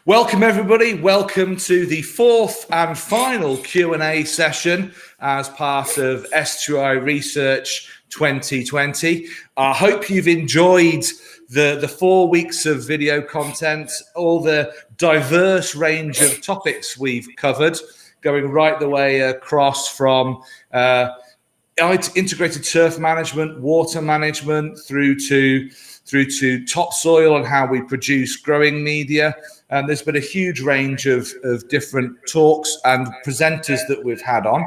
Welcome everybody, welcome to the fourth and final Q&A session as part of STRI Research 2020. I hope you've enjoyed the 4 weeks of video content, all the diverse range of topics we've covered, going right the way across from integrated turf management, water management, through to topsoil and how we produce growing media. And there's been a huge range of different talks and presenters that we've had on.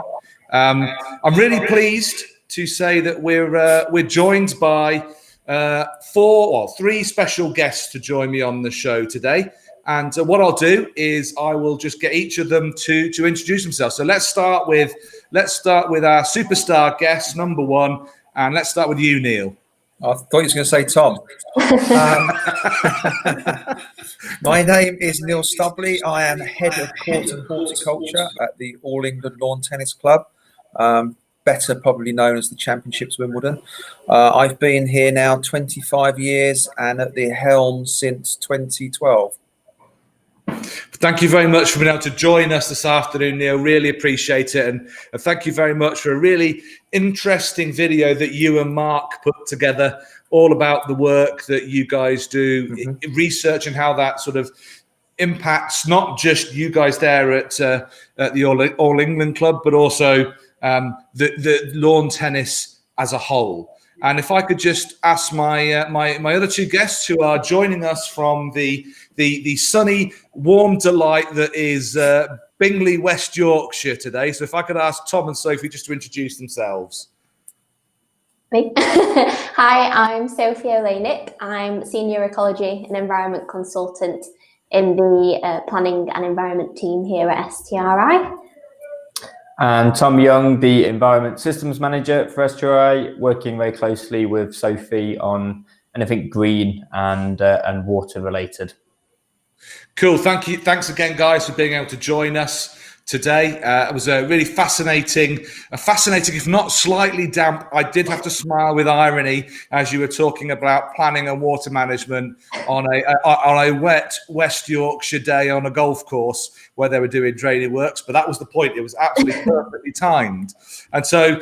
I'm really pleased to say that we're joined by three special guests to join me on the show today. And what I'll do is I will just get each of them to introduce themselves. So let's start with our superstar guest, number one, and let's start with you, Neil. I thought you were going to say Tom. My name is Neil Stubley. I am head of court and horticulture at the All England Lawn Tennis Club, better probably known as the Championships Wimbledon. I've been here now 25 years and at the helm since 2012. Thank you very much for being able to join us this afternoon, Neil. Really appreciate it. And thank you very much for a really interesting video that you and Mark put together, all about the work that you guys do, research and how that sort of impacts not just you guys there at the All England Club, but also the lawn tennis as a whole. And if I could just ask my my other two guests who are joining us from the sunny, warm delight that is Bingley, West Yorkshire today. So if I could ask Tom and Sophie just to introduce themselves. Hi, I'm Sophie Olenik. I'm Senior Ecology and Environment Consultant in the Planning and Environment team here at STRI. And Tom Young, the Environment Systems Manager for STRI, working very closely with Sophie on anything green and water related. Cool, thank you. Thanks again, guys, for being able to join us today. It was a really fascinating, if not slightly damp. I did have to smile with irony as you were talking about planning and water management on a wet West Yorkshire day on a golf course where they were doing drainage works. But that was the point. It was absolutely perfectly timed. And so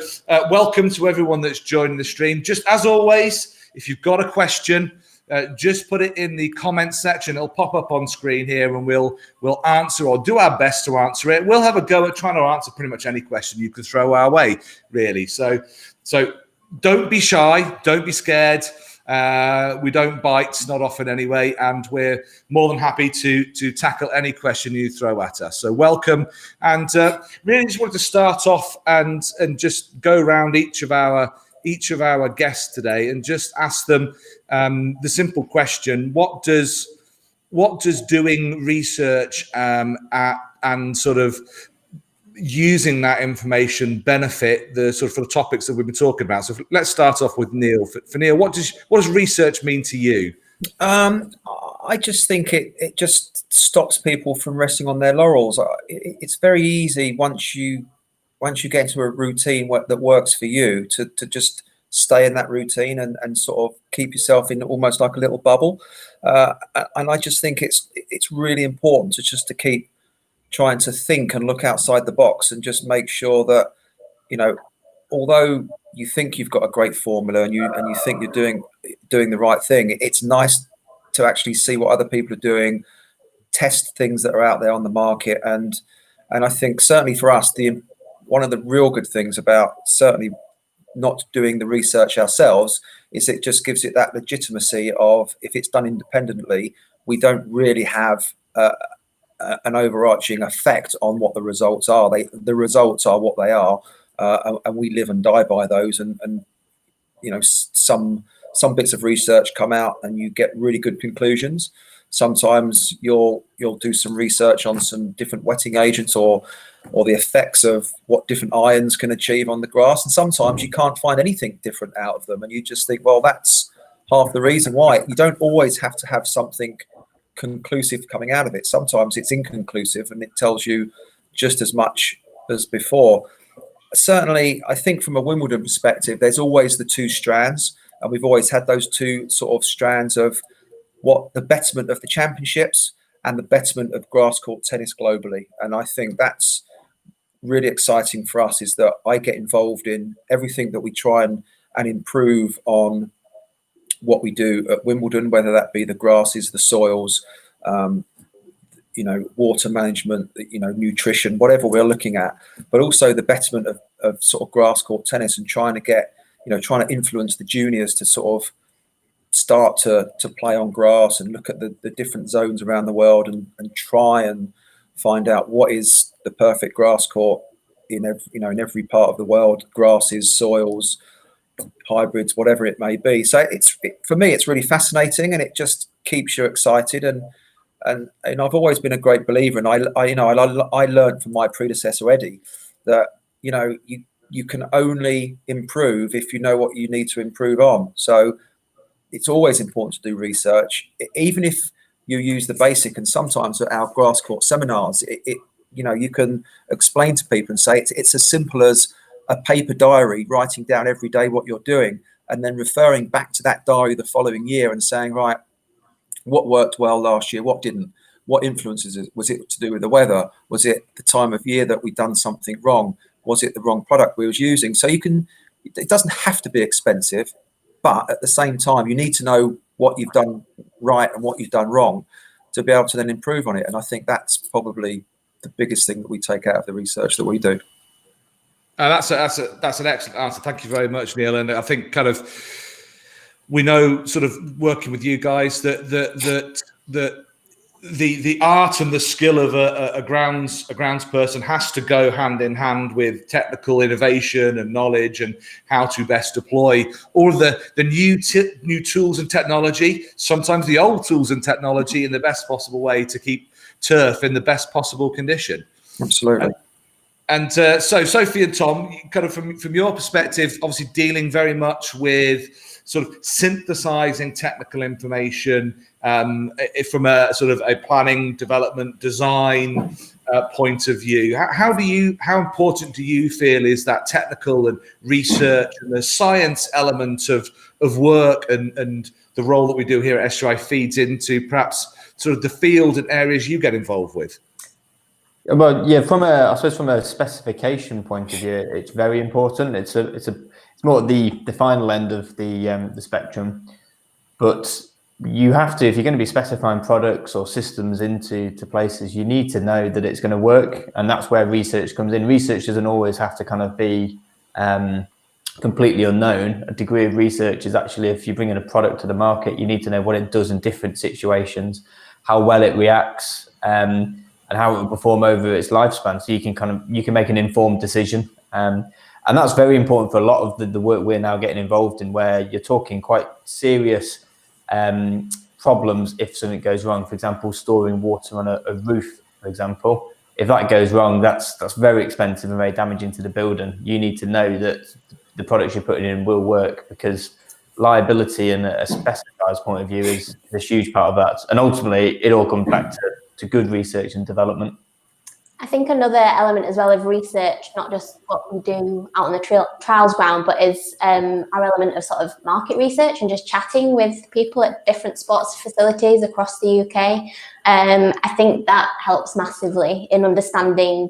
welcome to everyone that's joining the stream. Just as always, if you've got a question, just put it in the comments section. It'll pop up on screen here and we'll answer or do our best to answer it. We'll have a go at trying to answer pretty much any question you can throw our way, really. So don't be shy, don't be scared. We don't bite, not often anyway, and we're more than happy to tackle any question you throw at us. So welcome. And really just wanted to start off and just go around each of our guests today and just ask them the simple question: what does doing research and sort of using that information benefit the sort of for the topics that we've been talking about? So let's start off with Neil. For Neil, what does research mean to you? I just think it just stops people from resting on their laurels. It's very easy once you get into a routine that works for you to just stay in that routine and sort of keep yourself in almost like a little bubble. And I just think it's really important to keep trying to think and look outside the box and just make sure that, although you think you've got a great formula and you think you're doing the right thing, it's nice to actually see what other people are doing, test things that are out there on the market. And I think certainly for us, one of the real good things about certainly not doing the research ourselves is it just gives it that legitimacy of, if it's done independently, we don't really have an overarching effect on what the results are. The results are what they are, and we live and die by those. And some bits of research come out and you get really good conclusions. Sometimes you'll do some research on some different wetting agents or the effects of what different ions can achieve on the grass, and sometimes you can't find anything different out of them, and you just think, well, that's half the reason why. You don't always have to have something conclusive coming out of it. Sometimes it's inconclusive and it tells you just as much as before. Certainly, I think from a Wimbledon perspective, there's always the two strands, and we've always had those two sort of strands of what the betterment of the championships and the betterment of grass court tennis globally. And I think that's really exciting for us, is that I get involved in everything that we try and improve on what we do at Wimbledon, whether that be the grasses, the soils, water management, nutrition, whatever we're looking at, but also the betterment of sort of grass court tennis, and trying to influence the juniors to sort of start to play on grass and look at the different zones around the world, and try and find out what is the perfect grass court in every part of the world, grasses, soils, hybrids, whatever it may be. So for me, it's really fascinating, and it just keeps you excited. And I've always been a great believer, and I learned from my predecessor Eddie that you can only improve if you know what you need to improve on. So it's always important to do research, even if you use the basic. And sometimes at our grass court seminars, you can explain to people and say it's as simple as a paper diary, writing down every day what you're doing, and then referring back to that diary the following year and saying, right, what worked well last year, what didn't, what influences it? Was it to do with the weather? Was it the time of year that we'd done something wrong? Was it the wrong product we was using? So it doesn't have to be expensive, but at the same time, you need to know what you've done right and what you've done wrong to be able to then improve on it. And I think that's probably the biggest thing that we take out of the research that we do. That's an excellent answer. Thank you very much, Neil. And I think kind of we know, sort of working with you guys, that the art and the skill of a grounds person has to go hand in hand with technical innovation and knowledge, and how to best deploy all of the new tools and technology, sometimes the old tools and technology, in the best possible way to keep turf in the best possible condition. Absolutely. And so Sophie and Tom, kind of from your perspective, obviously dealing very much with sort of synthesizing technical information from a sort of a planning, development, design point of view. How important do you feel is that technical and research and the science element of work and the role that we do here at STRI feeds into perhaps sort of the field and areas you get involved with? Well, yeah, I suppose from a specification point of view, it's very important. It's more at the final end of the spectrum, but you have to, if you're going to be specifying products or systems into places, you need to know that it's going to work, and that's where research comes in. Research doesn't always have to kind of be completely unknown. A degree of research is actually, if you bring in a product to the market, you need to know what it does in different situations, how well it reacts, and how it will perform over its lifespan, so you can make an informed decision. And that's very important for a lot of the work we're now getting involved in, where you're talking quite serious problems if something goes wrong. For example, storing water on a roof, for example. If that goes wrong, that's very expensive and very damaging to the building. You need to know that the products you're putting in will work, because liability in a specified point of view is a huge part of that. And ultimately, it all comes back to good research and development. I think another element as well of research, not just what we do out on the trials ground, but is our element of sort of market research and just chatting with people at different sports facilities across the UK. I think that helps massively in understanding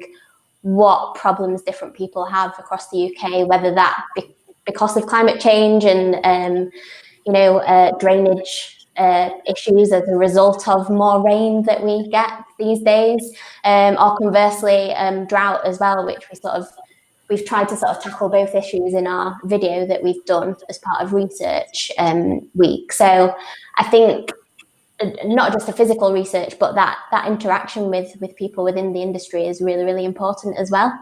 what problems different people have across the UK, whether that be because of climate change and drainage issues as a result of more rain that we get these days, or conversely drought as well, which we've tried to sort of tackle both issues in our video that we've done as part of research week. So I think not just the physical research, but that interaction with people within the industry is really, really important as well.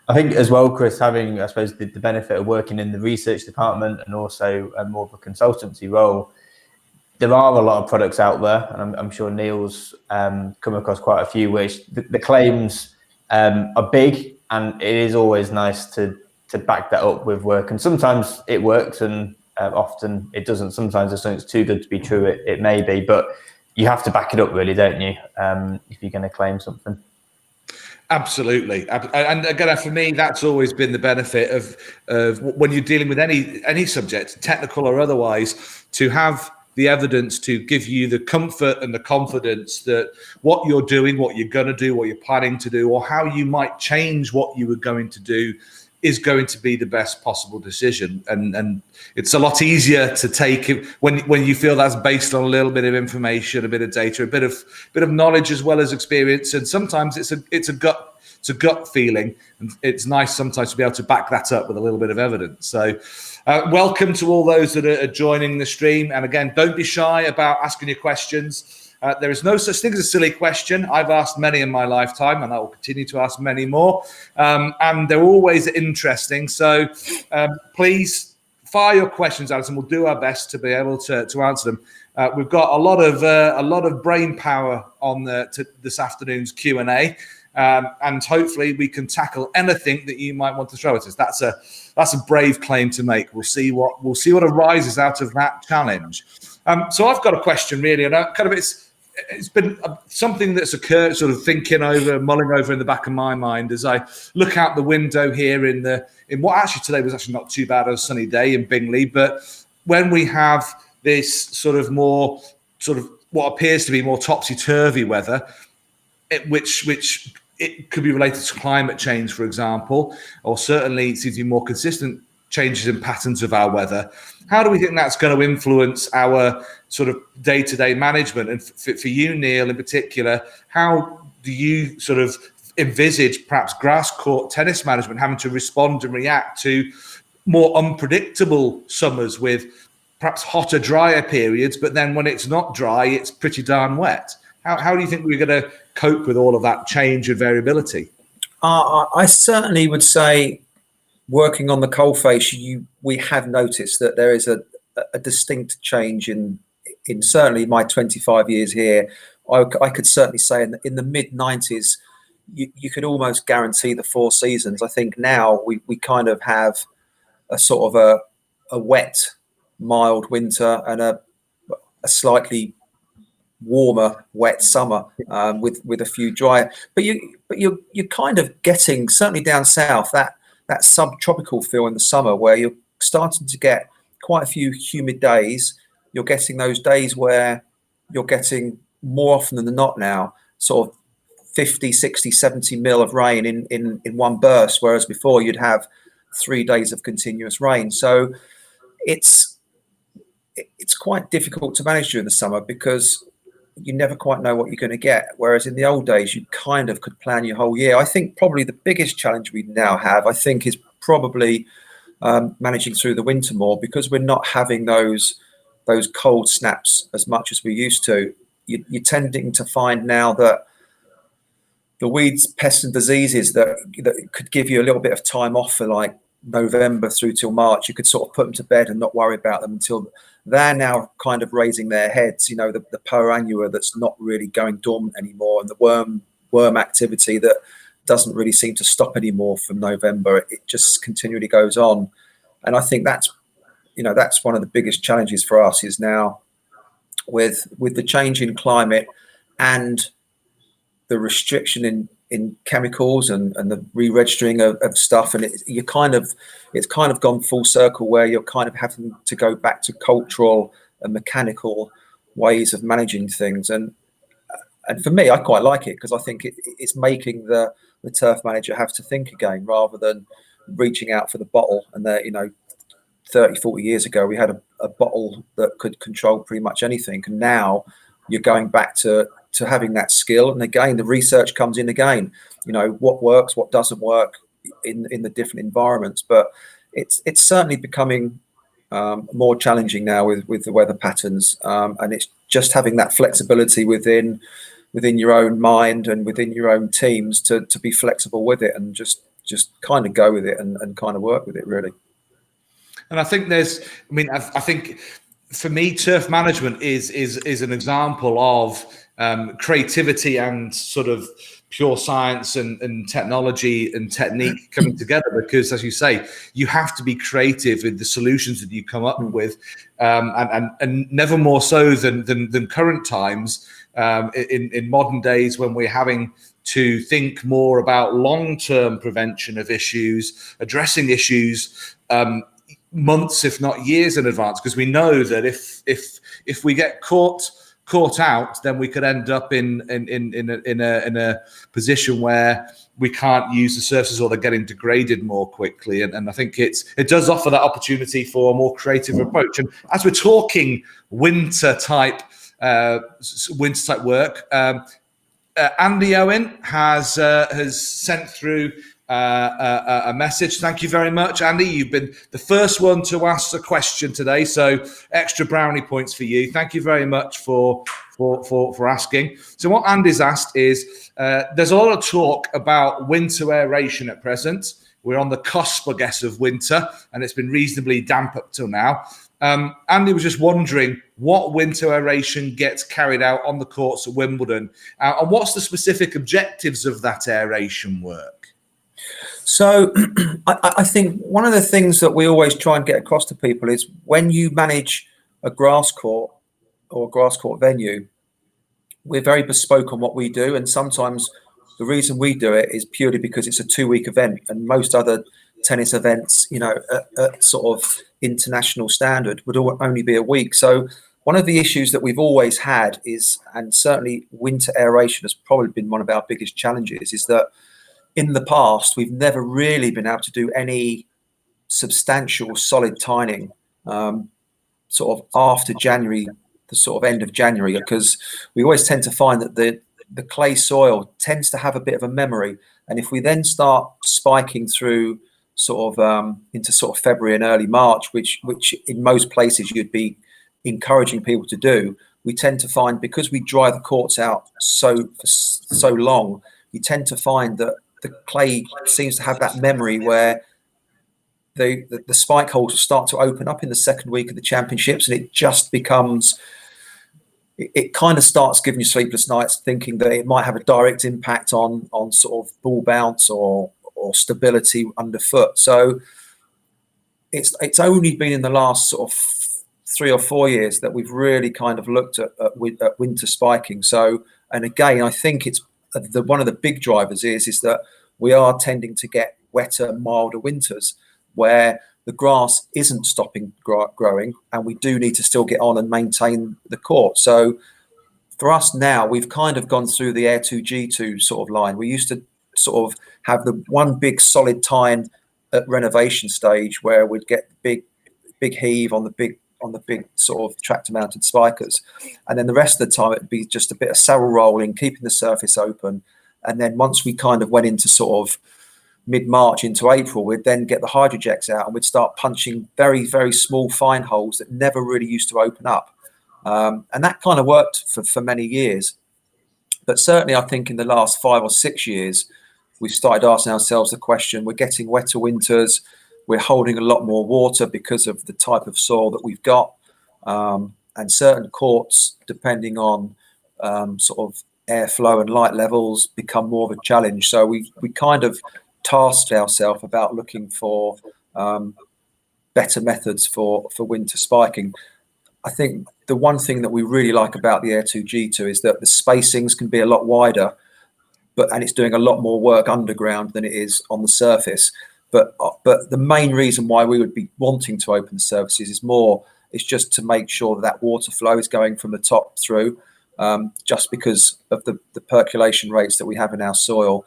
I think as well, Chris, having, I suppose, the benefit of working in the research department and also more of a consultancy role, there are a lot of products out there, and I'm sure Neil's come across quite a few, which the claims are big, and it is always nice to back that up with work. And sometimes it works, and often it doesn't. Sometimes if something's too good to be true, it may be, but you have to back it up, really, don't you, if you're going to claim something. Absolutely. And again, for me, that's always been the benefit of when you're dealing with any subject, technical or otherwise, to have the evidence to give you the comfort and the confidence that what you're doing, what you're going to do, what you're planning to do, or how you might change what you were going to do is going to be the best possible decision. And it's a lot easier to take it when you feel that's based on a little bit of information, a bit of data, a bit of knowledge as well as experience. And sometimes it's a gut feeling, and it's nice sometimes to be able to back that up with a little bit of evidence. So welcome to all those that are joining the stream. And again, don't be shy about asking your questions. There is no such thing as a silly question. I've asked many in my lifetime, and I will continue to ask many more. And they're always interesting. So please fire your questions at us, and we'll do our best to be able to answer them. We've got a lot of brain power on this afternoon's Q&A. And hopefully we can tackle anything that you might want to throw at us. That's a brave claim to make. We'll see what arises out of that challenge. So I've got a question really, and it's been something that's occurred, sort of mulling over in the back of my mind as I look out the window here in what actually today was actually not too bad, a sunny day in Bingley. But when we have this sort of what appears to be more topsy-turvy weather, which it could be related to climate change, for example, or certainly it seems to be more consistent changes in patterns of our weather. How do we think that's going to influence our sort of day-to-day management? And for you, Neil, in particular, how do you sort of envisage perhaps grass court tennis management having to respond and react to more unpredictable summers with perhaps hotter, drier periods, but then when it's not dry, it's pretty darn wet? How do you think we're going to cope with all of that change and variability? I certainly would say, working on the coalface, we have noticed that there is a distinct change in certainly my 25 years here. I could certainly say in the mid-90s, you could almost guarantee the 4 seasons. I think now we kind of have a sort of a wet, mild winter and a slightly warmer, wet summer with a few dry. But you're kind of getting, certainly down south, that subtropical feel in the summer where you're starting to get quite a few humid days. You're getting those days where you're getting more often than not now sort of 50, 60, 70 mil of rain in one burst, whereas before you'd have 3 days of continuous rain. So it's quite difficult to manage during the summer because you never quite know what you're going to get. Whereas in the old days, you kind of could plan your whole year. I think probably the biggest challenge we now have, I think, is probably managing through the winter more, because we're not having those cold snaps as much as we used to. You're tending to find now that the weeds, pests and diseases that could give you a little bit of time off for like November through till March, you could sort of put them to bed and not worry about them until they're now kind of raising their heads. You know, the Poranua that's not really going dormant anymore, and the worm activity that doesn't really seem to stop anymore from November. It just continually goes on. And I think that's one of the biggest challenges for us is now with the change in climate and the restriction in chemicals and the re-registering of stuff, and it's kind of gone full circle where you're kind of having to go back to cultural and mechanical ways of managing things. And for me, I quite like it because I think it's making the turf manager have to think again rather than reaching out for the bottle. And 30, 40 years ago, we had a bottle that could control pretty much anything, and now you're going back to having that skill. And again, the research comes in again, what works, what doesn't work in the different environments. But it's certainly becoming more challenging now with the weather patterns, and it's just having that flexibility within your own mind and within your own teams to be flexible with it and just kind of go with it and kind of work with it, really. And I think I think for me, turf management is an example of creativity and sort of pure science and technology and technique coming together, because, as you say, you have to be creative with the solutions that you come up with, and never more so than current times, in modern days when we're having to think more about long-term prevention of issues, addressing issues months, if not years in advance, because we know that if if we get caught out, then we could end up in a position where we can't use the surfaces, or they're getting degraded more quickly. And I think it does offer that opportunity for a more creative approach. And as we're talking winter type work, Andy Owen has sent through a message. Thank you very much, Andy. You've been the first one to ask a question today, so extra brownie points for you. Thank you very much for asking. So what Andy's asked is, there's a lot of talk about winter aeration at present. We're on the cusp, I guess, of winter, and it's been reasonably damp up till now. Andy was just wondering what winter aeration gets carried out on the courts at Wimbledon, and what's the specific objectives of that aeration work? So I think one of the things that we always try and get across to people is, when you manage a grass court or a grass court venue, we're very bespoke on what we do. And sometimes the reason we do it is purely because it's a 2-week event, and most other tennis events, at sort of international standard, would only be a week. So one of the issues that we've always had is, and certainly winter aeration has probably been one of our biggest challenges, is that in the past, we've never really been able to do any substantial solid tining sort of after January, the sort of end of January, because we always tend to find that the clay soil tends to have a bit of a memory. And if we then start spiking through sort of into sort of February and early March, which in most places you'd be encouraging people to do, we tend to find, because we dry the courts out for so long, you tend to find that the clay seems to have that memory where the spike holes will start to open up in the second week of the championships, and it just becomes, it kind of starts giving you sleepless nights, thinking that it might have a direct impact on sort of ball bounce or stability underfoot. So it's only been in the last sort of 3 or 4 years that we've really kind of looked at winter spiking. So, and again, I think it's one of the big drivers is that we are tending to get wetter, milder winters where the grass isn't stopping growing, and we do need to still get on and maintain the court. So for us now, we've kind of gone through the Air2G2 sort of line. We used to sort of have the one big solid tine at renovation stage where we'd get big heave on the big sort of tractor mounted spikers, and then the rest of the time it'd be just a bit of saddle rolling, keeping the surface open. And then once we kind of went into sort of mid-March into April, we'd then get the hydrojects out and we'd start punching very, very small fine holes that never really used to open up. And that kind of worked for many years. But certainly I think in the last 5 or 6 years, we started asking ourselves the question, we're getting wetter winters, we're holding a lot more water because of the type of soil that we've got. And certain courts, depending on sort of airflow and light levels, become more of a challenge. So we kind of tasked ourselves about looking for better methods for winter spiking. I think the one thing that we really like about the Air2G2 is that the spacings can be a lot wider, and it's doing a lot more work underground than it is on the surface. But the main reason why we would be wanting to open the surfaces is just to make sure that water flow is going from the top through, just because of the percolation rates that we have in our soil.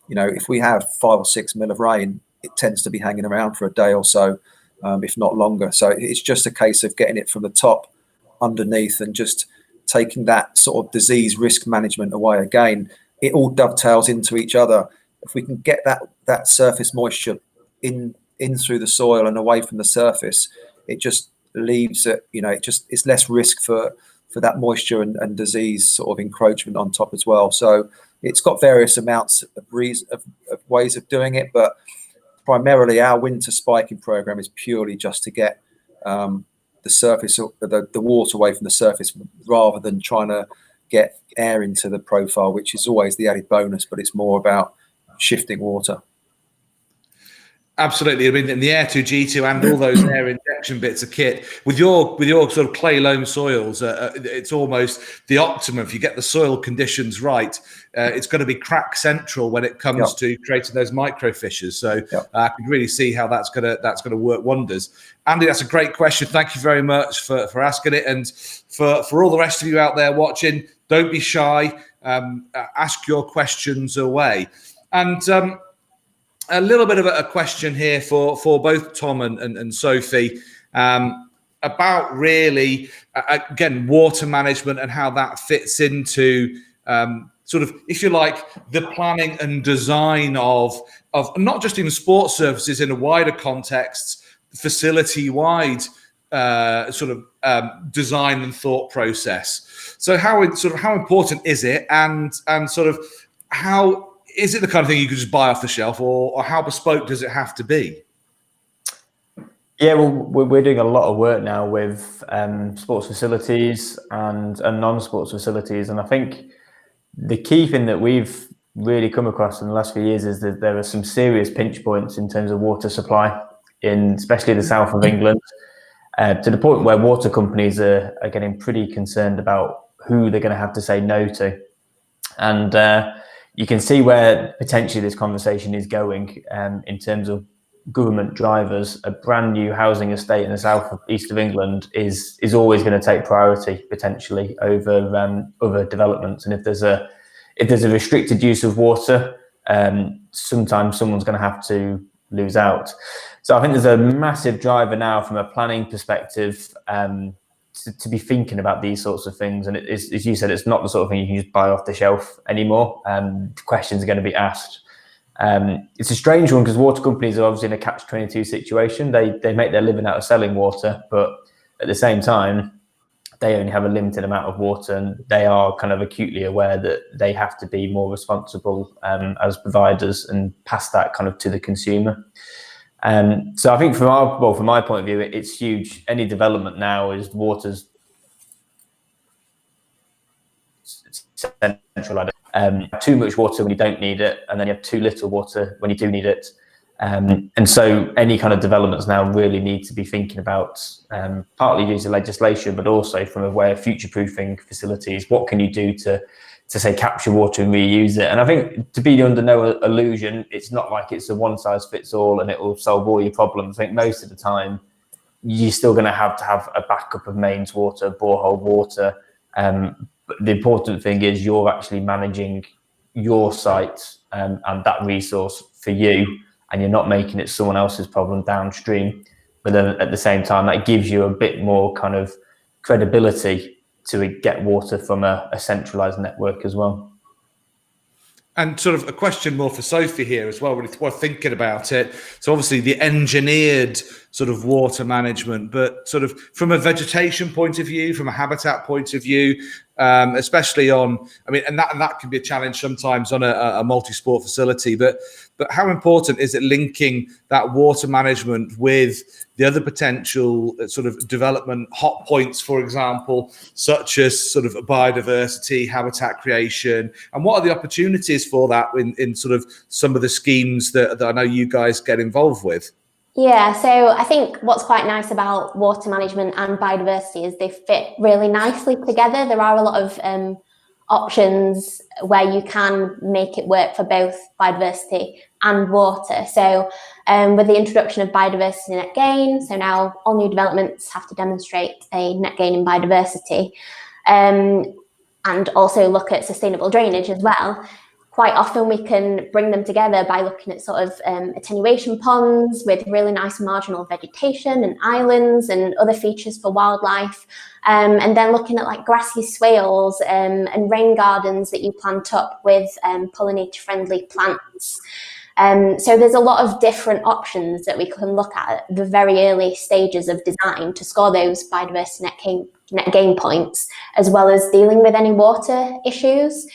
If we have 5 or 6 mil of rain, it tends to be hanging around for a day or so, if not longer. So it's just a case of getting it from the top underneath and just taking that sort of disease risk management away. Again, it all dovetails into each other. If we can get that surface moisture in through the soil and away from the surface, it just leaves it, it's less risk for that moisture and disease sort of encroachment on top as well. So it's got various amounts of ways of doing it, but primarily our winter spiking program is purely just to get the surface, the water away from the surface, rather than trying to get air into the profile, which is always the added bonus, but it's more about shifting water. Absolutely. I mean, in the Air 2 G2 and all those air injection bits of kit with your sort of clay loam soils, it's almost the optimum. If you get the soil conditions right, it's going to be crack central when it comes to creating those micro fissures. So I can really see how that's going to work wonders. Andy, that's a great question. Thank you very much for asking it, and for all the rest of you out there watching, don't be shy. Ask your questions away. And a little bit of a question here for both Tom and Sophie about really, again, water management and how that fits into sort of, if you like, the planning and design of not just in sports services, in a wider context, facility-wide sort of design and thought process. So how important is it, and sort of how is it the kind of thing you could just buy off the shelf, or how bespoke does it have to be? Yeah, well, we're doing a lot of work now with sports facilities and non-sports facilities, and I think the key thing that we've really come across in the last few years is that there are some serious pinch points in terms of water supply in especially the south of England, to the point where water companies are getting pretty concerned about who they're going to have to say no to. And you can see where potentially this conversation is going in terms of government drivers. A brand new housing estate in the south of east of England is always going to take priority potentially over other developments. And if there's a restricted use of water, sometimes someone's going to have to lose out. So I think there's a massive driver now from a planning perspective to be thinking about these sorts of things. And it is, as you said, it's not the sort of thing you can just buy off the shelf anymore. Questions are going to be asked. It's a strange one because water companies are obviously in a catch-22 situation. They make their living out of selling water, but at the same time, they only have a limited amount of water, and they are kind of acutely aware that they have to be more responsible as providers and pass that kind of to the consumer. So I think from my point of view, it's huge. Any development now is water's central. Too much water when you don't need it, and then you have too little water when you do need it. And so any kind of developments now really need to be thinking about partly using legislation, but also from a way of future-proofing facilities. What can you do to say capture water and reuse it? And I think, to be under no illusion, it's not like it's a one-size-fits-all and it will solve all your problems. I think most of the time you're still going to have a backup of mains water, borehole water. But the important thing is you're actually managing your site and that resource for you, and you're not making it someone else's problem downstream. But then at the same time, that gives you a bit more kind of credibility to get water from a centralized network as well. And sort of a question more for Sophie here as well, when we're thinking about it. So obviously the engineered sort of water management, but sort of from a vegetation point of view, from a habitat point of view, especially on, I mean, and that can be a challenge sometimes on a multi-sport facility, but how important is it linking that water management with the other potential sort of development hot points, for example, such as sort of biodiversity, habitat creation, and what are the opportunities for that in sort of some of the schemes that I know you guys get involved with? Yeah, so I think what's quite nice about water management and biodiversity is they fit really nicely together. There are a lot of options where you can make it work for both biodiversity and water. So with the introduction of biodiversity net gain, so now all new developments have to demonstrate a net gain in biodiversity, and also look at sustainable drainage as well. Quite often we can bring them together by looking at sort of attenuation ponds with really nice marginal vegetation and islands and other features for wildlife, and then looking at like grassy swales and rain gardens that you plant up with pollinator-friendly plants. So there's a lot of different options that we can look at the very early stages of design to score those biodiversity net gain points, as well as dealing with any water issues.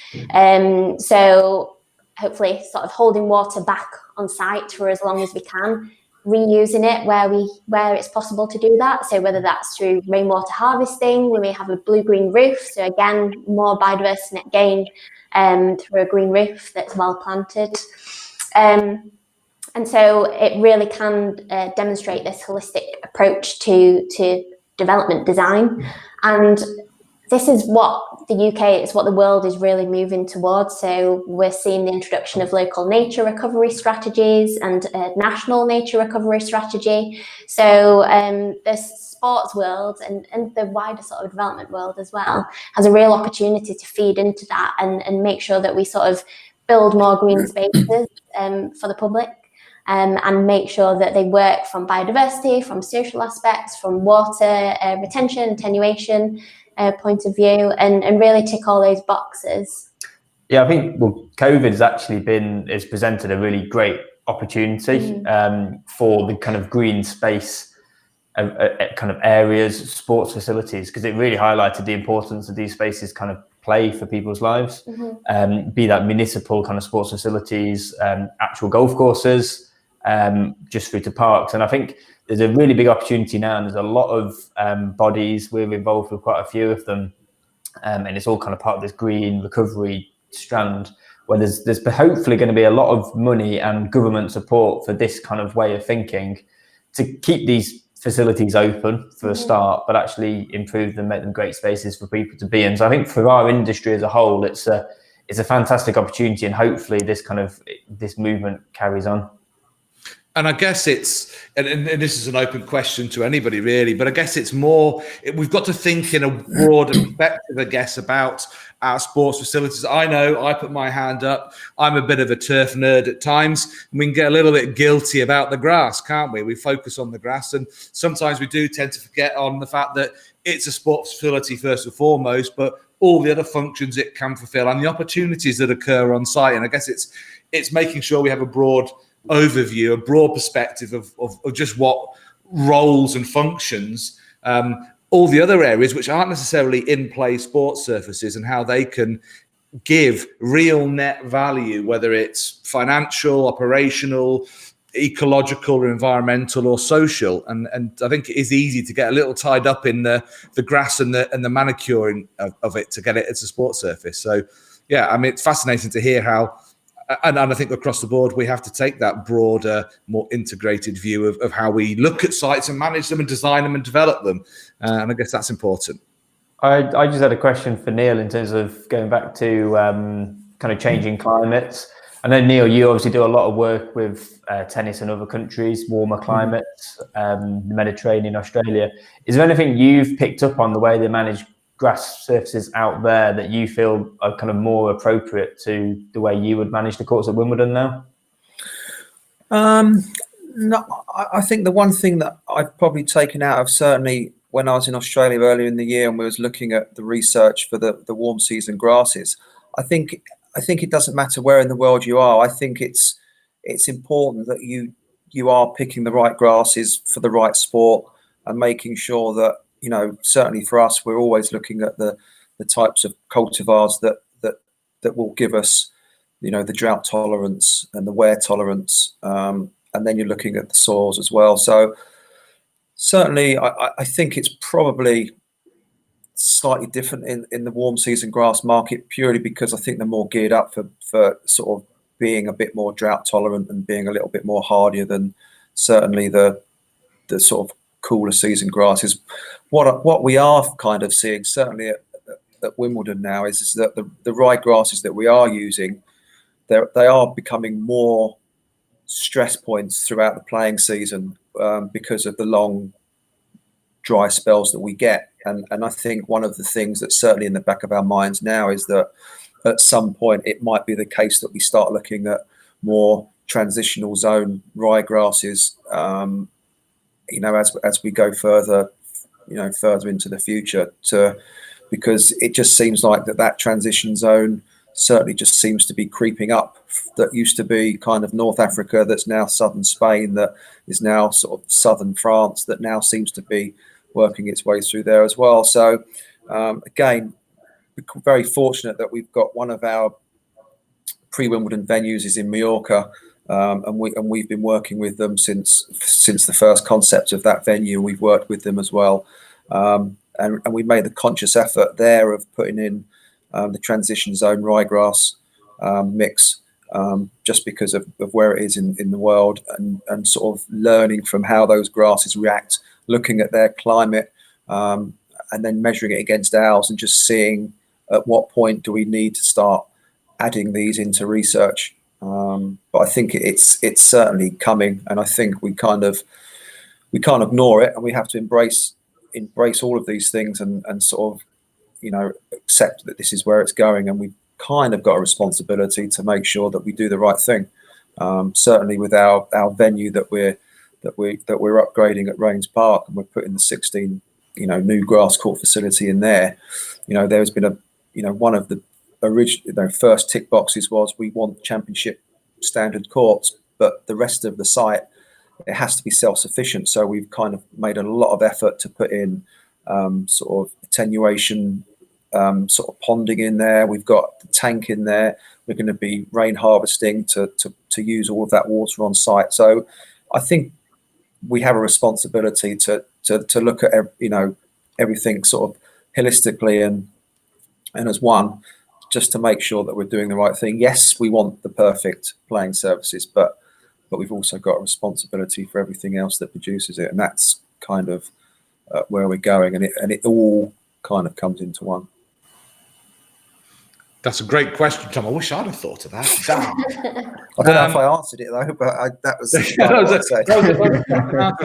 So hopefully sort of holding water back on site for as long as we can, reusing it where it's possible to do that. So whether that's through rainwater harvesting, we may have a blue-green roof. So again, more biodiversity net gain through a green roof that's well planted. And so it really can demonstrate this holistic approach to development design. And this is what the UK, it's what the world is really moving towards. So we're seeing the introduction of local nature recovery strategies and national nature recovery strategy. So the sports world and the wider sort of development world as well has a real opportunity to feed into that and make sure that we sort of build more green spaces for the public. And make sure that they work from biodiversity, from social aspects, from water retention, attenuation point of view, and really tick all those boxes. Yeah, I think COVID has presented a really great opportunity for the kind of green space kind of areas, sports facilities, because it really highlighted the importance that these spaces kind of play for people's lives, be that municipal kind of sports facilities, actual golf courses, just through to parks. And I think there's a really big opportunity now, and there's a lot of bodies. We're involved with quite a few of them, and it's all kind of part of this green recovery strand, where there's hopefully going to be a lot of money and government support for this kind of way of thinking to keep these facilities open for a start, but actually improve them, make them great spaces for people to be in. So I think for our industry as a whole, it's a fantastic opportunity, and hopefully this movement carries on. And I guess it's, and this is an open question to anybody really, but I guess it's more, we've got to think in a broader perspective, I guess, about our sports facilities. I know I put my hand up. I'm a bit of a turf nerd at times. And we can get a little bit guilty about the grass, can't we? We focus on the grass, and sometimes we do tend to forget on the fact that it's a sports facility first and foremost, but all the other functions it can fulfill and the opportunities that occur on site. And I guess it's making sure we have a broad overview, a broad perspective of just what roles and functions all the other areas which aren't necessarily in play sports surfaces, and how they can give real net value, whether it's financial, operational, ecological or environmental or social. And I think it is easy to get a little tied up in the grass and the manicuring of it to get it as a sports surface. So yeah, I mean, it's fascinating to hear how, and I think across the board, we have to take that broader, more integrated view of how we look at sites and manage them and design them and develop them. And I guess that's important. I just had a question for Neil in terms of going back to kind of changing climates. I know, Neil, you obviously do a lot of work with tennis in other countries, warmer climates, the Mediterranean, Australia. Is there anything you've picked up on the way they manage grass surfaces out there that you feel are kind of more appropriate to the way you would manage the courts at Wimbledon now? No, I think the one thing that I've probably taken out of, certainly when I was in Australia earlier in the year and we was looking at the research for the warm season grasses, I think it doesn't matter where in the world you are. I think it's important that you are picking the right grasses for the right sport and making sure that, you know, certainly for us, we're always looking at the types of cultivars that will give us, you know, the drought tolerance and the wear tolerance. And then you're looking at the soils as well. So certainly I think it's probably slightly different in the warm season grass market, purely because I think they're more geared up for sort of being a bit more drought tolerant and being a little bit more hardier than certainly the sort of cooler season grasses. What we are kind of seeing certainly at Wimbledon now is that the rye grasses that we are using, they are becoming more stress points throughout the playing season because of the long dry spells that we get. And I think one of the things that's certainly in the back of our minds now is that at some point it might be the case that we start looking at more transitional zone rye grasses, you know, as we go further, you know, further into the future, because it just seems like that transition zone certainly just seems to be creeping up. That used to be kind of North Africa, that's now southern Spain, that is now sort of southern France, that now seems to be working its way through there as well. So again, we're very fortunate that we've got one of our pre-Wimbledon venues is in Mallorca, and we've been working with them since the first concept of that venue. We've worked with them as well, and we made the conscious effort there of putting in the transition zone ryegrass mix just because of where it is in the world, and sort of learning from how those grasses react, looking at their climate, and then measuring it against ours, and just seeing at what point do we need to start adding these into research. But I think it's certainly coming, and I think we can't ignore it, and we have to embrace all of these things, and sort of, you know, accept that this is where it's going, and we've kind of got a responsibility to make sure that we do the right thing. Certainly with our venue that we're upgrading at Rains Park, and we're putting the 16, you know, new grass court facility in there. You know, there's been one of the original, first tick boxes was we want championship standard courts, but the rest of the site, it has to be self-sufficient. So we've kind of made a lot of effort to put in sort of attenuation, sort of ponding in there. We've got the tank in there. We're going to be rain harvesting to use all of that water on site. So I think we have a responsibility to look at everything sort of holistically and as one, just to make sure that we're doing the right thing. Yes, we want the perfect playing surfaces, but we've also got a responsibility for everything else that produces it, and that's kind of where we're going, and it all kind of comes into one. That's a great question, Tom. I wish I'd have thought of that. Damn. I don't know if I answered it though, but that was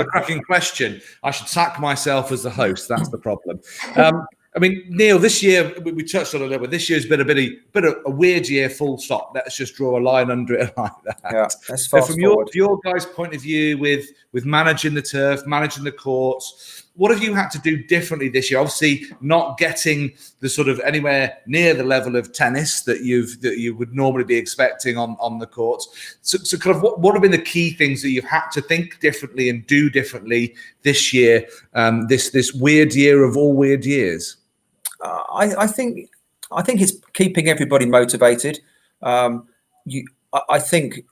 a cracking question. I should sack myself as the host. That's the problem. I mean, Neil, this year we touched on it a little bit. This year's been a bit of a weird year. Full stop. Let's just draw a line under it like that. Yeah, let's fast from forward. your guys' point of view, with managing the turf, managing the courts, what have you had to do differently this year? Obviously, not getting the sort of anywhere near the level of tennis that you would normally be expecting on the courts. So kind of what have been the key things that you've had to think differently and do differently this year? This weird year of all weird years. I think it's keeping everybody motivated. I think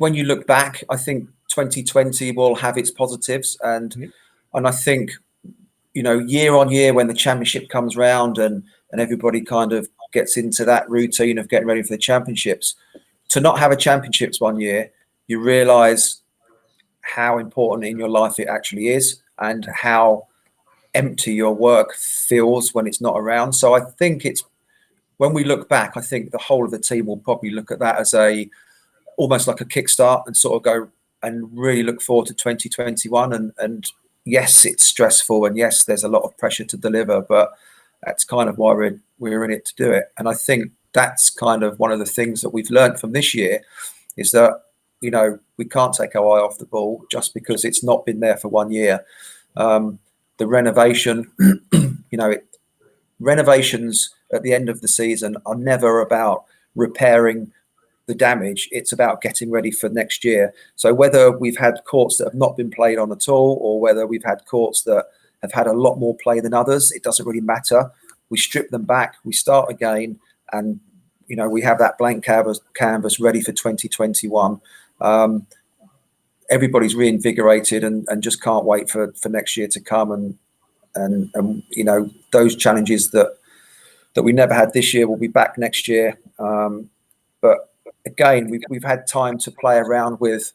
when you look back, I think 2020 will have its positives, and I think, you know, year on year when the championship comes round and everybody kind of gets into that routine of getting ready for the championships, to not have a championships one year, you realise how important in your life it actually is, and how empty your work feels when it's not around. So I think it's, when we look back, I think the whole of the team will probably look at that as almost like a kickstart, and sort of go and really look forward to 2021. And yes, it's stressful, and yes, there's a lot of pressure to deliver, but that's kind of why we're in it to do it. And I think that's kind of one of the things that we've learned from this year, is that, you know, we can't take our eye off the ball just because it's not been there for 1 year. The renovation, you know, renovations at the end of the season are never about repairing the damage. It's about getting ready for next year. So whether we've had courts that have not been played on at all, or whether we've had courts that have had a lot more play than others, it doesn't really matter. We strip them back, we start again, and, you know, we have that blank canvas ready for 2021. Everybody's reinvigorated and just can't wait for next year to come, and you know, those challenges that we never had this year will be back next year. But again, we've had time to play around with,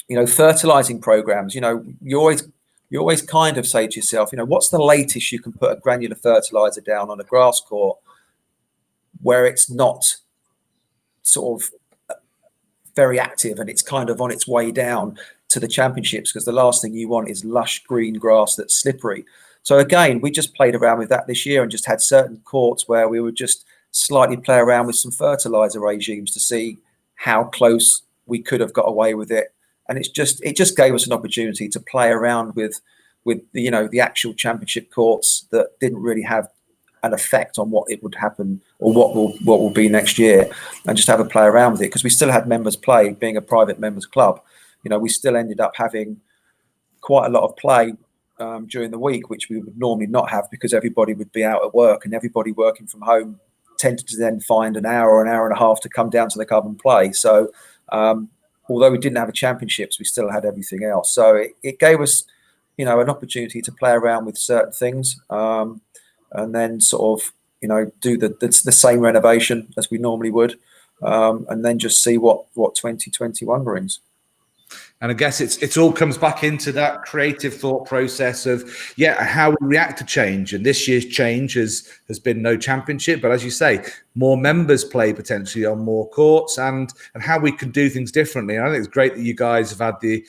you know, fertilizing programs. You know, you always kind of say to yourself, you know, what's the latest you can put a granular fertilizer down on a grass court where it's not sort of very active and it's kind of on its way down to the championships, because the last thing you want is lush green grass that's slippery. So again, we just played around with that this year, and just had certain courts where we would just slightly play around with some fertilizer regimes to see how close we could have got away with it. And it just gave us an opportunity to play around with you know, the actual championship courts that didn't really have an effect on what it would happen or what will be next year, and just have a play around with it, because we still had members play. Being a private members club, you know, we still ended up having quite a lot of play during the week, which we would normally not have, because everybody would be out at work, and everybody working from home tended to then find an hour or an hour and a half to come down to the club and play. So although we didn't have a championships, we still had everything else. So it gave us, you know, an opportunity to play around with certain things, and then sort of, you know, do the same renovation as we normally would. and then just see what 2021 brings. And I guess it all comes back into that creative thought process of, how we react to change. And this year's change has been no championship, but as you say, more members play potentially on more courts, and how we can do things differently. And I think it's great that you guys have had the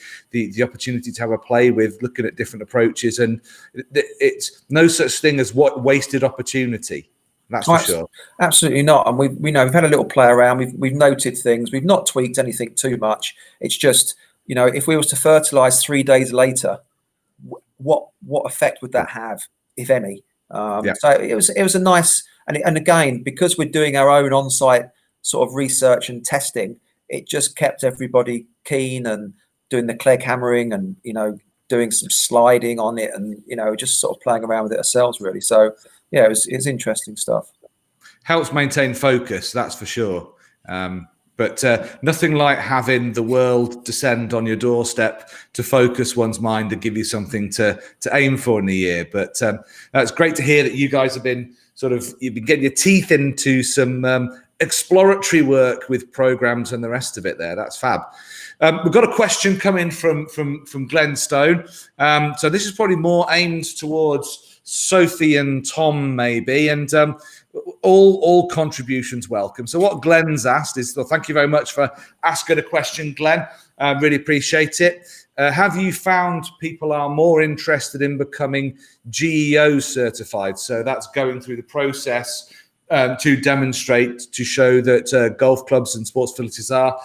opportunity to have a play with looking at different approaches, and it's no such thing as wasted opportunity. That's for sure. Absolutely not. And we've had a little play around. We've noted things. We've not tweaked anything too much. It's just, if we was to fertilize 3 days later, what effect would that have, if any? So it was a nice, and again, because we're doing our own on-site sort of research and testing, it just kept everybody keen and doing the clegg hammering and doing some sliding on it, and just sort of playing around with it ourselves, really. So yeah, it's interesting stuff. Helps maintain focus, that's for sure. But nothing like having the world descend on your doorstep to focus one's mind and give you something to aim for in the year. But it's great to hear that you guys have been you've been getting your teeth into some exploratory work with programs and the rest of it there. That's fab. We've got a question coming from Glenn Stone. So this is probably more aimed towards Sophie and Tom, maybe, and all contributions welcome. So what Glenn's asked is, well, thank you very much for asking a question, Glenn. Really appreciate it. Have you found people are more interested in becoming GEO certified? So that's going through the process to demonstrate, to show that golf clubs and sports facilities are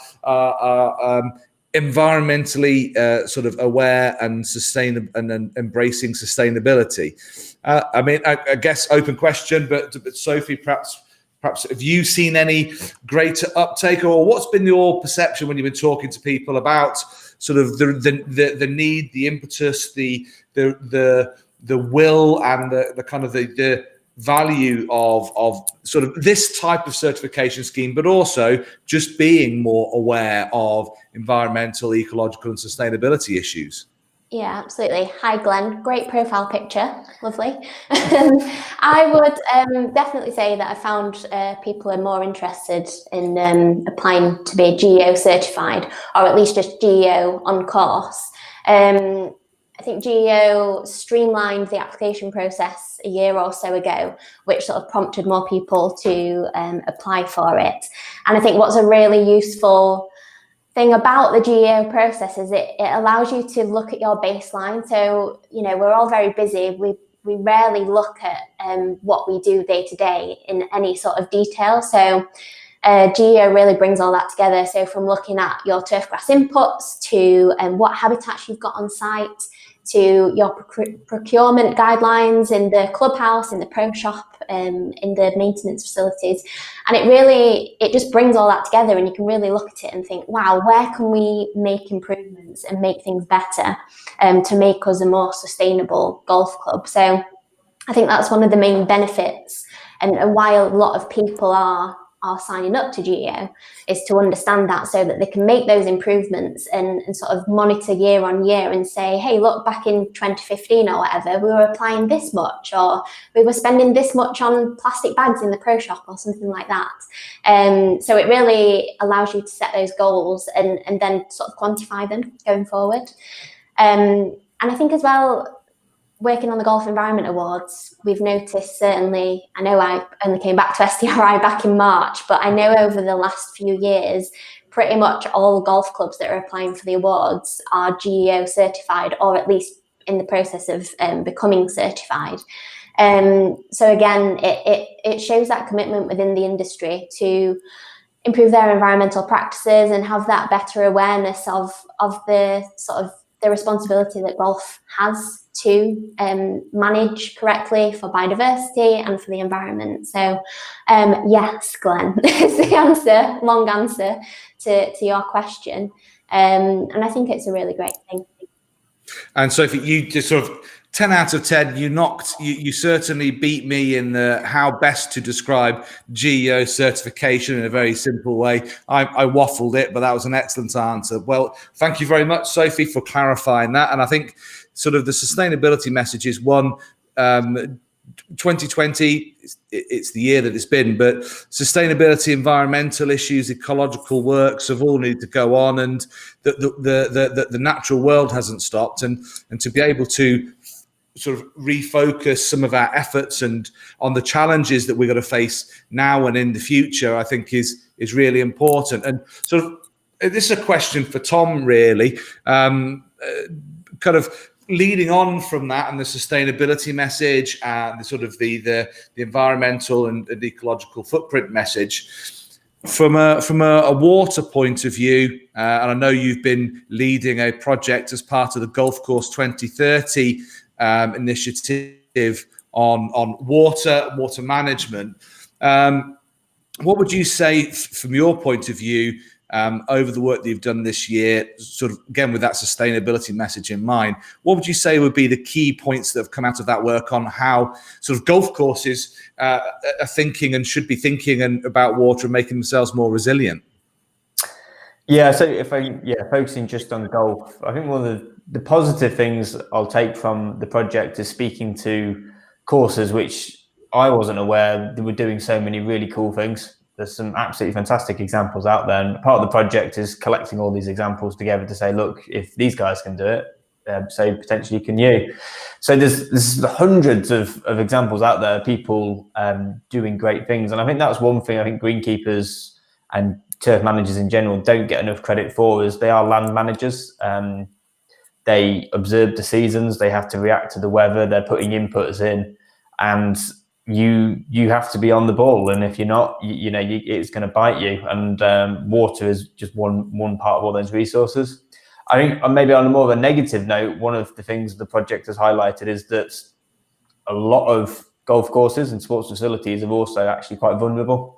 environmentally aware and sustainable and embracing sustainability. I guess open question, but Sophie, perhaps have you seen any greater uptake, or what's been your perception when you've been talking to people about the need, the impetus, the will, and the kind of the value of this type of certification scheme, but also just being more aware of environmental, ecological, and sustainability issues? Yeah, absolutely. Hi, Glenn. Great profile picture. Lovely. I would definitely say that I found people are more interested in applying to be GEO certified, or at least just GEO on course. I think GEO streamlined the application process a year or so ago, which sort of prompted more people to apply for it. And I think what's a really useful thing about the GEO process is it allows you to look at your baseline. So, we're all very busy. We rarely look at what we do day to day in any sort of detail. So GEO really brings all that together. So from looking at your turfgrass inputs to what habitats you've got on site, to your procurement guidelines in the clubhouse, in the pro shop, in the maintenance facilities. And it just brings all that together, and you can really look at it and think, wow, where can we make improvements and make things better to make us a more sustainable golf club? So I think that's one of the main benefits, and why a lot of people are signing up to GEO, is to understand that, so that they can make those improvements and sort of monitor year on year and say, hey, look, back in 2015 or whatever, we were applying this much, or we were spending this much on plastic bags in the pro shop, or something like that. So it really allows you to set those goals and then sort of quantify them going forward. And I think as well, working on the Golf Environment Awards, we've noticed, certainly, I know I only came back to STRI back in March, but I know over the last few years, pretty much all golf clubs that are applying for the awards are GEO certified, or at least in the process of becoming certified. So again, it shows that commitment within the industry to improve their environmental practices and have that better awareness of the sort of the responsibility that golf has to manage correctly for biodiversity and for the environment. So yes, Glenn, is the answer, long answer to your question. And I think it's a really great thing. And Sophie, you just sort of 10 out of 10, you certainly beat me in the how best to describe GEO certification in a very simple way. I waffled it, but that was an excellent answer. Well, thank you very much, Sophie, for clarifying that. And I think sort of the sustainability message is one, 2020, it's the year that it's been, but sustainability, environmental issues, ecological works have all needed to go on, and the natural world hasn't stopped. And to be able to sort of refocus some of our efforts and on the challenges that we're going to face now and in the future, I think is really important. And sort of this is a question for Tom, really, kind of leading on from that and the sustainability message and the sort of the environmental and ecological footprint message. From a water point of view, and I know you've been leading a project as part of the Golf Course 2030 initiative on water management. What would you say from your point of view over the work that you've done this year, sort of again with that sustainability message in mind? What would you say would be the key points that have come out of that work on how sort of golf courses are thinking and should be thinking and about water and making themselves more resilient? Yeah, so focusing just on golf, I think one of the positive things I'll take from the project is speaking to courses which I wasn't aware they were doing so many really cool things. There's some absolutely fantastic examples out there, and part of the project is collecting all these examples together to say, look, if these guys can do it, so potentially can you. So there's hundreds of examples out there, people doing great things, and I think that's one thing I think greenkeepers and turf managers in general don't get enough credit for, is they are land managers. They observe the seasons, they have to react to the weather, they're putting inputs in, and you have to be on the ball, and if you're not, it's going to bite you. And water is just one part of all those resources. I think maybe on a more of a negative note, one of the things the project has highlighted is that a lot of golf courses and sports facilities are also actually quite vulnerable,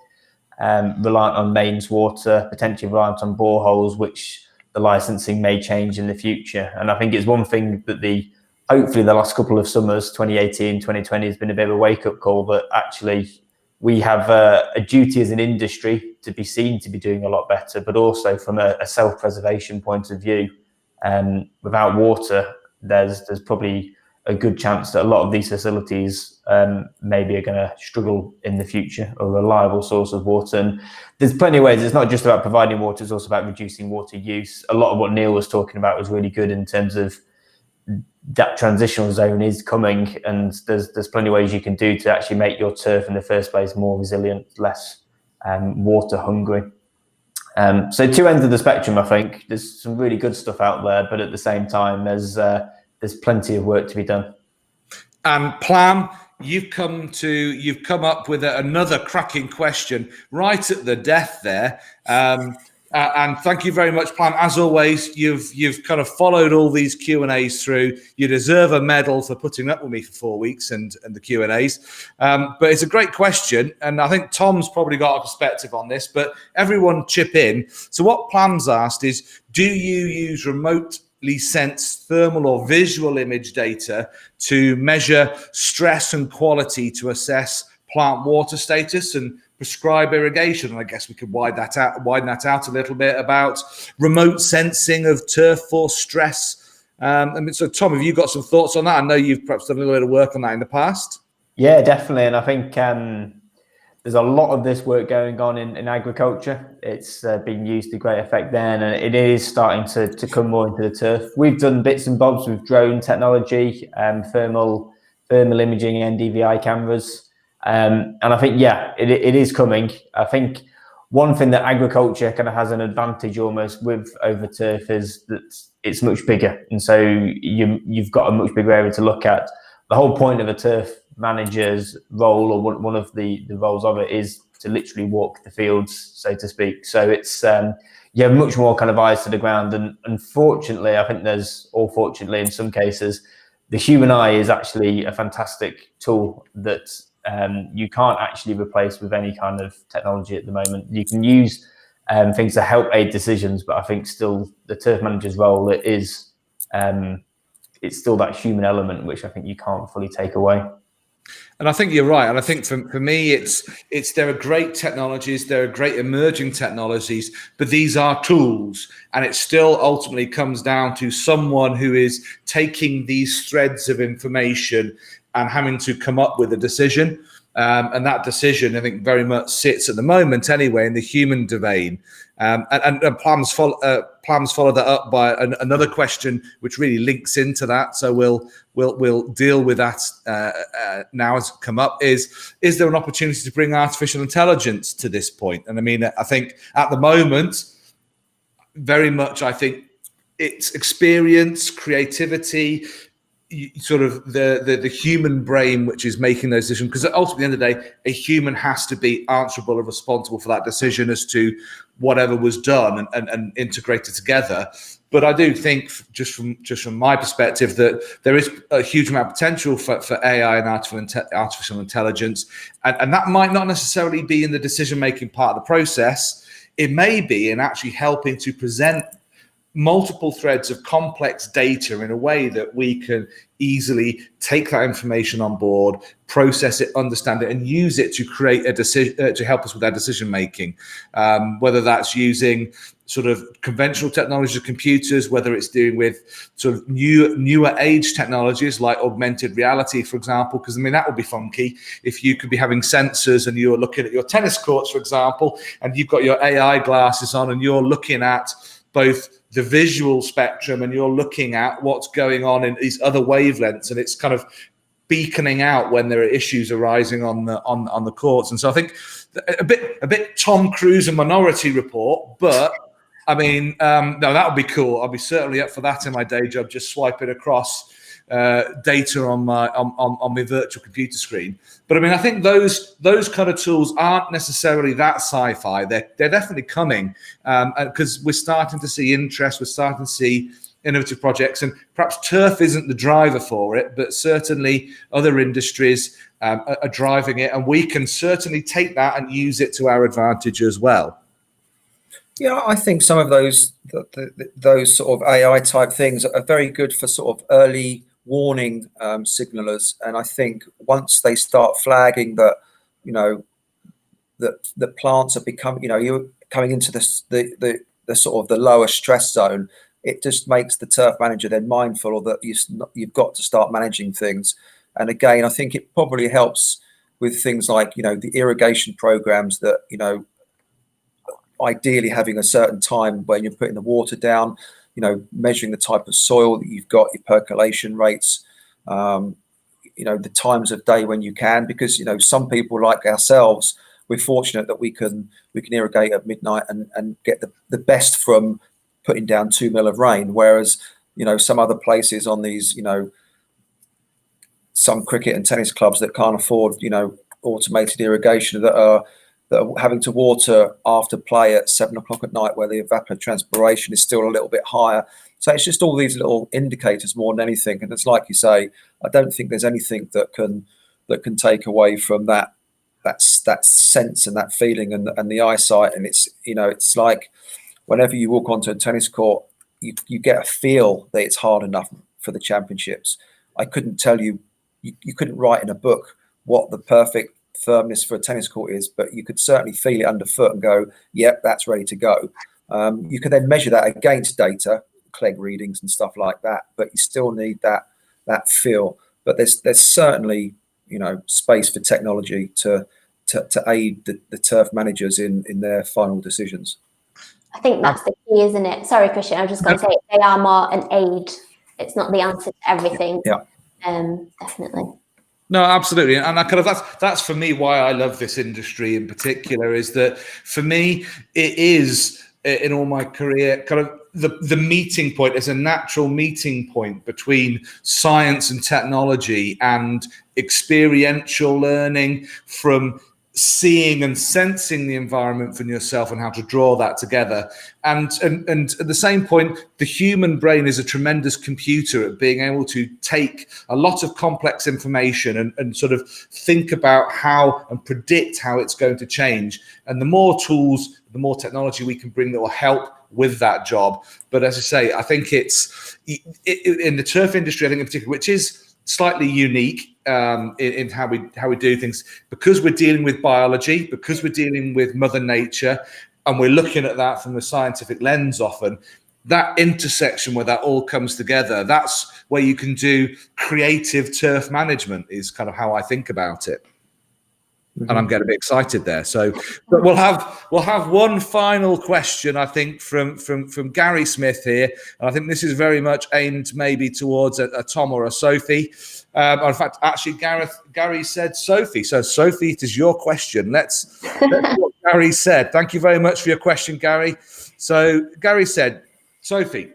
reliant on mains water, potentially reliant on boreholes, which the licensing may change in the future. And I think it's one thing that hopefully the last couple of summers, 2018, 2020, has been a bit of a wake-up call that actually we have a duty as an industry to be seen to be doing a lot better, but also from a self-preservation point of view. Without water, there's probably a good chance that a lot of these facilities maybe are going to struggle in the future, a reliable source of water. And there's plenty of ways. It's not just about providing water, it's also about reducing water use. A lot of what Neil was talking about was really good in terms of that transitional zone is coming, and there's plenty of ways you can do to actually make your turf in the first place more resilient, less water hungry. So two ends of the spectrum, I think. There's some really good stuff out there, but at the same time, there's plenty of work to be done. And Plam, you've come up with another cracking question right at the death there. And thank you very much, Plam. As always, you've kind of followed all these Q&As through. You deserve a medal for putting up with me for 4 weeks and the Q&As. But it's a great question, and I think Tom's probably got a perspective on this, but everyone chip in. So what Plam's asked is, do you use remotely sensed thermal or visual image data to measure stress and quality to assess plant water status and prescribe irrigation? And I guess we could widen that out a little bit about remote sensing of turf force stress. So Tom, have you got some thoughts on that? I know you've perhaps done a little bit of work on that in the past. Yeah, definitely. And I think there's a lot of this work going on in agriculture. It's being used to great effect there, and it is starting to come more into the turf. We've done bits and bobs with drone technology, thermal imaging, NDVI cameras. And I think, it is coming. I think one thing that agriculture kind of has an advantage almost with over turf is that it's much bigger. And so you've got a much bigger area to look at. The whole point of a turf manager's role, or one of the roles of it, is to literally walk the fields, so to speak. So it's, you have much more kind of eyes to the ground. And unfortunately, I think fortunately in some cases, the human eye is actually a fantastic tool that you can't actually replace with any kind of technology at the moment. You can use things to help aid decisions, but I think still the turf manager's role is it's still that human element, which I think you can't fully take away. And I think you're right. And I think for me, there are great technologies, there are great emerging technologies, but these are tools. And it still ultimately comes down to someone who is taking these threads of information, and having to come up with a decision. And that decision, I think, very much sits at the moment anyway in the human domain. And plans follow that up by another question, which really links into that. So we'll deal with that now as it come up. Is there an opportunity to bring artificial intelligence to this point? And I mean, I think at the moment, very much, I think it's experience, creativity, sort of the human brain which is making those decisions, because ultimately at the end of the day a human has to be answerable and responsible for that decision as to whatever was done and integrated together. But I do think just from my perspective that there is a huge amount of potential for AI and artificial intelligence, and that might not necessarily be in the decision making part of the process. It may be in actually helping to present multiple threads of complex data in a way that we can easily take that information on board, process it, understand it, and use it to create a decision to help us with our decision making. Whether that's using sort of conventional technologies of computers, whether it's dealing with sort of newer age technologies like augmented reality, for example, because I mean that would be funky if you could be having sensors and you're looking at your tennis courts, for example, and you've got your AI glasses on and you're looking at both the visual spectrum and you're looking at what's going on in these other wavelengths, and it's kind of beaconing out when there are issues arising on the courts. And so I think a bit Tom Cruise and Minority Report, but I mean, no, that would be cool. I'll be certainly up for that in my day job, just swiping across data on my virtual computer screen. But I mean, I think those kind of tools aren't necessarily that sci-fi. They're definitely coming, because we're starting to see interest. We're starting to see innovative projects, and perhaps turf isn't the driver for it, but certainly other industries are driving it, and we can certainly take that and use it to our advantage as well. Yeah, I think some of those sort of AI type things are very good for sort of early warning signalers, and I think once they start flagging that, you know, that plants are becoming, you know, you're coming into the sort of the lower stress zone, it just makes the turf manager then mindful that you've got to start managing things. And again, I think it probably helps with things like, you know, the irrigation programs that, you know, ideally having a certain time when you're putting the water down, you know, measuring the type of soil that you've got, your percolation rates, you know, the times of day when you can, because, you know, some people like ourselves, we're fortunate that we can irrigate at midnight and get the best from putting down 2 mil of rain. Whereas, you know, some other places on these, you know, some cricket and tennis clubs that can't afford, you know, automated irrigation that are having to water after play at 7 o'clock at night, where the evapotranspiration is still a little bit higher. So it's just all these little indicators more than anything. And it's like you say, I don't think there's anything that can take away from that sense and that feeling and the eyesight. And it's, you know, it's like whenever you walk onto a tennis court, you get a feel that it's hard enough for the championships. I couldn't tell you, you couldn't write in a book what the perfect firmness for a tennis court is, but you could certainly feel it underfoot and go, yep, that's ready to go. You can then measure that against data, Clegg readings and stuff like that, but you still need that feel. But there's certainly, you know, space for technology to aid the turf managers in their final decisions. I think that's the key, isn't it? Sorry, Christian, I was just going to say they are more an aid. It's not the answer to everything. Yeah. Definitely. No, absolutely, and I kind of that's for me why I love this industry in particular, is that for me it is, in all my career, kind of the meeting point. It's a natural meeting point between science and technology and experiential learning from seeing and sensing the environment for yourself and how to draw that together. And at the same point, the human brain is a tremendous computer at being able to take a lot of complex information and sort of think about how and predict how it's going to change. And the more tools, the more technology we can bring that will help with that job. But as I say, I think it's in the turf industry, I think in particular, which is slightly unique in how we do things, because we're dealing with biology, because we're dealing with Mother Nature, and we're looking at that from the scientific lens often. that intersection where that all comes together, that's where you can do creative turf management, is kind of how I think about it. And I'm getting a bit excited there. So, but we'll have one final question, I think, from Gary Smith here, and I think this is very much aimed maybe towards a Tom or a Sophie. In fact, actually, Gary said Sophie. So, Sophie, it is your question. Let's what Gary said. Thank you very much for your question, Gary. So, Gary said, Sophie,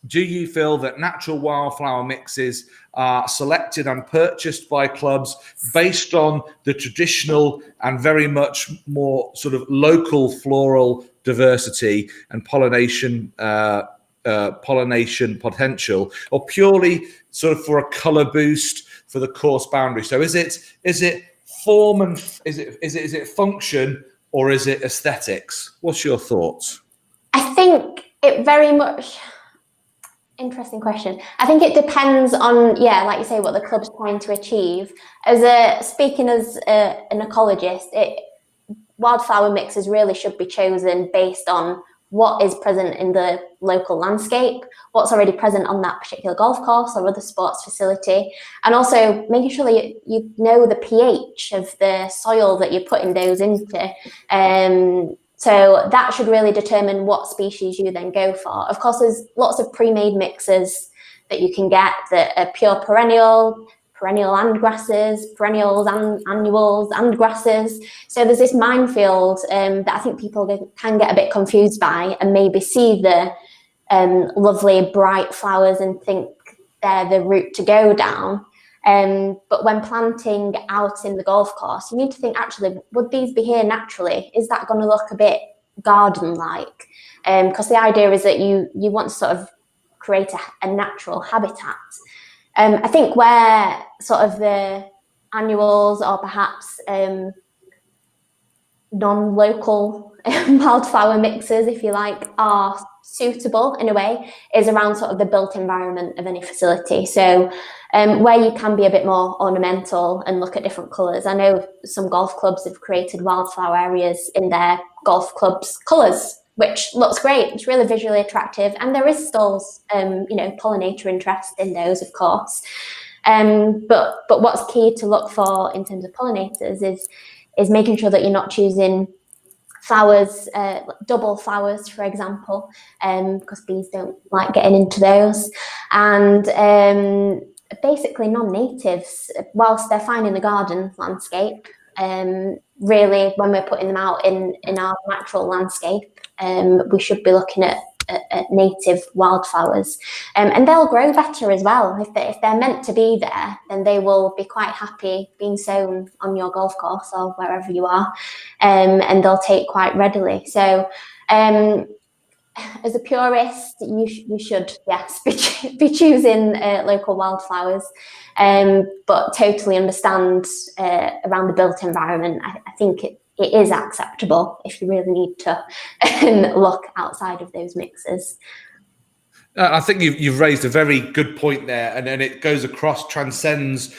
do you feel that natural wildflower mixes are selected and purchased by clubs based on the traditional and very much more sort of local floral diversity and pollination potential, or purely sort of for a colour boost for the course boundary? So is it form and is it function, or is it aesthetics? What's your thoughts? I think it very much. Interesting question. I think it depends on, like you say, what the club's trying to achieve. Speaking as an ecologist, wildflower mixes really should be chosen based on what is present in the local landscape, what's already present on that particular golf course or other sports facility, and also making sure that you know the pH of the soil that you're putting those into. So that should really determine what species you then go for. Of course, there's lots of pre-made mixes that you can get that are pure perennial and grasses, perennials and annuals and grasses. So there's this minefield that I think people can get a bit confused by, and maybe see the lovely bright flowers and think they're the route to go down. But when planting out in the golf course, you need to think, actually, would these be here naturally? Is that going to look a bit garden-like? Because the idea is that you want to sort of create a natural habitat. I think where sort of the annuals or perhaps non-local wildflower mixes, if you like, are suitable in a way is around sort of the built environment of any facility. So where you can be a bit more ornamental and look at different colours. I know some golf clubs have created wildflower areas in their golf clubs' colours, which looks great. It's really visually attractive, and there is still pollinator interest in those, of course. But what's key to look for in terms of pollinators is making sure that you're not choosing flowers, double flowers, for example, because bees don't like getting into those. And basically non-natives, whilst they're fine in the garden landscape, really when we're putting them out in our natural landscape, we should be looking at native wildflowers, and they'll grow better as well. If they're meant to be there, then they will be quite happy being sown on your golf course or wherever you are, and they'll take quite readily. So as a purist, you should, yes, be choosing local wildflowers, but totally understand around the built environment. I think it is acceptable if you really need to look outside of those mixes. I think you've raised a very good point there, and it goes across, transcends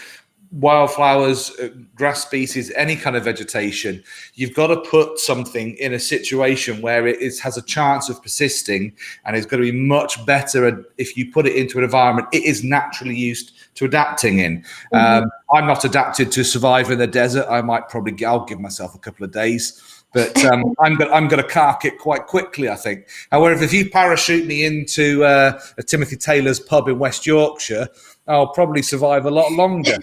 wildflowers, grass species, any kind of vegetation. You've got to put something in a situation where it has a chance of persisting, and it's going to be much better if you put it into an environment it is naturally used to adapting in. I'm not adapted to survive in the desert. I'll give myself a couple of days, but I'm going to cark it quite quickly, I think. However, if you parachute me into a Timothy Taylor's pub in West Yorkshire, I'll probably survive a lot longer,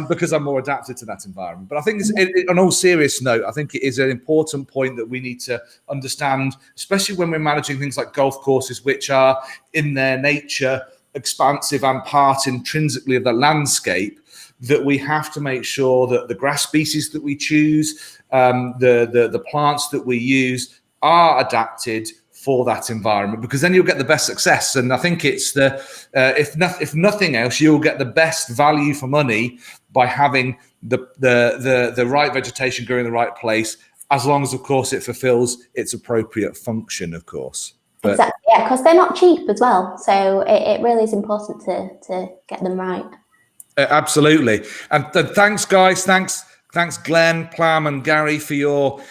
because I'm more adapted to that environment. But I think, on all serious note, I think it is an important point that we need to understand, especially when we're managing things like golf courses, which are in their nature expansive and part intrinsically of the landscape, that we have to make sure that the grass species that we choose, the plants that we use are adapted for that environment, because then you'll get the best success. And I think it's if nothing else, you'll get the best value for money by having the right vegetation growing in the right place, as long as, of course, it fulfills its appropriate function, of course. But, exactly, yeah, because they're not cheap as well. So it really is important to get them right. Absolutely. And thanks, guys. Thanks, Glenn, Plam, and Gary for your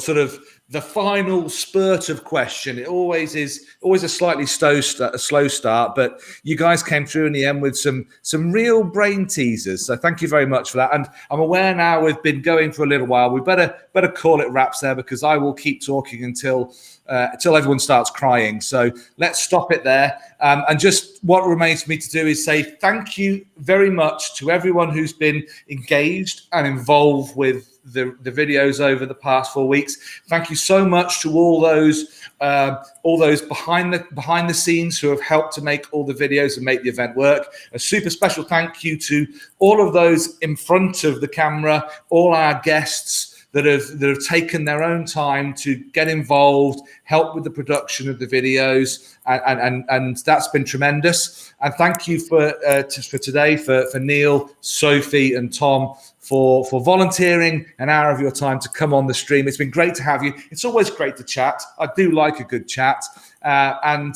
sort of the final spurt of question. It always is a slightly slow start, but you guys came through in the end with some real brain teasers. So thank you very much for that. And I'm aware now we've been going for a little while. We better call it wraps there, because I will keep talking until everyone starts crying. So let's stop it there. And just what remains for me to do is say thank you very much to everyone who's been engaged and involved with the videos over the past 4 weeks. Thank you so much to all those behind the scenes who have helped to make all the videos and make the event work. A super special thank you to all of those in front of the camera, all our guests that have taken their own time to get involved, help with the production of the videos, and that's been tremendous. And thank you for today for Neil, Sophie, and Tom for volunteering an hour of your time to come on the stream. It's been great to have you. It's always great to chat. I do like a good chat. And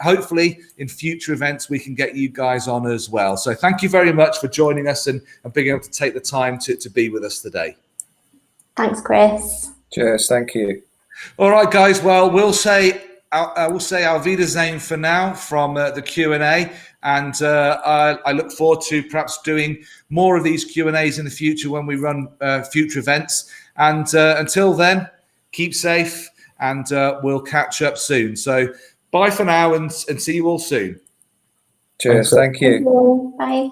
hopefully in future events we can get you guys on as well. So thank you very much for joining us and being able to take the time to be with us today. Thanks, Chris. Cheers. Thank you. All right, guys. Well, we'll say Auf Wiedersehen for now from the Q&A, and I look forward to perhaps doing more of these Q&As in the future when we run future events. And until then, keep safe, and we'll catch up soon. So bye for now, and see you all soon. Cheers. Thank you. Bye.